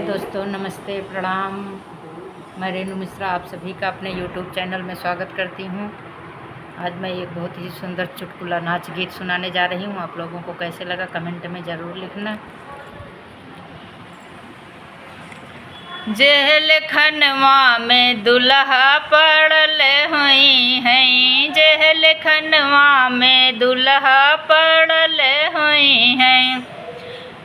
दोस्तों नमस्ते प्रणाम। मैं रेणु मिश्रा आप सभी का अपने YouTube चैनल में स्वागत करती हूँ। आज मैं एक बहुत ही सुंदर चुटकुला नाच गीत सुनाने जा रही हूँ। आप लोगों को कैसे लगा कमेंट में ज़रूर लिखना। जेल खनवा में दुल्हा पड़ल हुई हैं, जेल खनवा में दुल्हा पड़ल हुई हैं,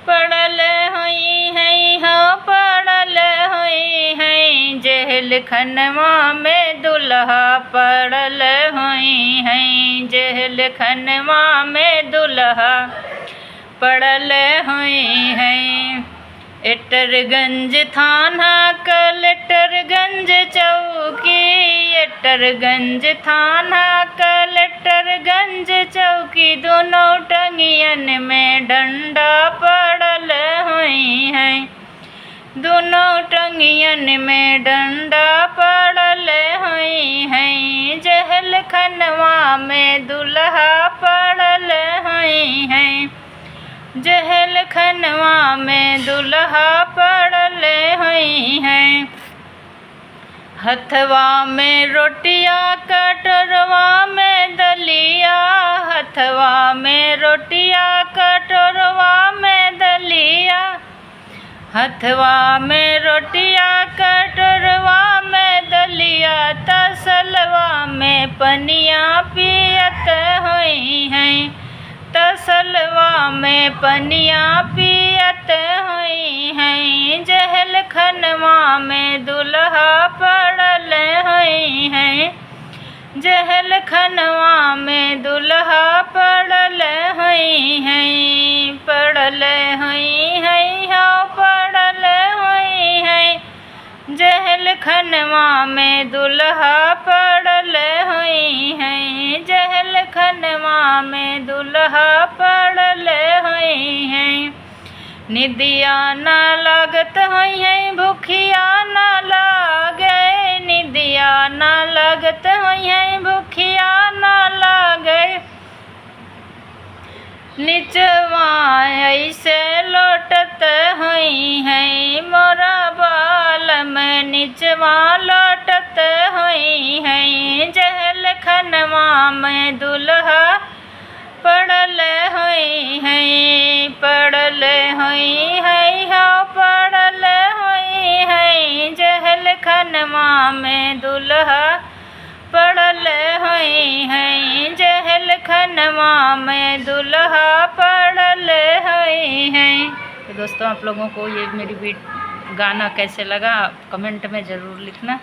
पड़ल हुई हैं, हो पड़ल हुई हैं, जेल खनवा में दुल्हा पड़ल हुई हैं, जेल खनवा में दुल्हा पड़ल हुई हैं। एटरगंज थाना कलेक्टरगंज चौकी, एटरगंज थाना कलेक्टरगंज चौकी, दोनों टंगियन में डंडा पड़ल हुई हैं, दोनों टंगियन में डंडा पड़ल हुई हैं, जेल खनवा में दुल्हा पड़ल हुई हैं, जेल खनवा में दुल्हा पड़ल हुई हैं। हथवा में रोटिया कटोरवा में दलिया, हथवा में रोटिया कटोरवा में दलिया, हथवा में रोटिया कटोरवा में दलिया, तसलवा में पनिया पियत हुई हैं, तसलवा में पनिया पियत हुई हैं, जेल खनवा में दुल्हा पड़ल हुई हैं, जेल खनवा में दुल्हा पड़ल हुई हैं, पड़ल हुई हैं, हो पड़ल हुई हैं, जेल खनवा में दुल्हा पड़ल हुई हैं, जेल खनवा में दुल्हा पड़ल हुई हैं। निदिया ना लागत हुई हैं, भूखिया ना लागे, निदिया ना लागत हुई हैं, भूखिया ना लागे, निचवा ऐसे लौटत हुई हैं, मोरा बाल में निचवा लौटत हुई हैं, जेल खनवा में दुल्हा पड़ल हुई हैं, पड़ल हुई हैं, हो पड़ल हुई हैं, जेल खनवा में दुल्हा पड़ल हुई हैं, जेल खनवा में दुल्हा पड़ल हुई हैं। तो दोस्तों आप लोगों को ये मेरी गाना कैसे लगा कमेंट में ज़रूर लिखना।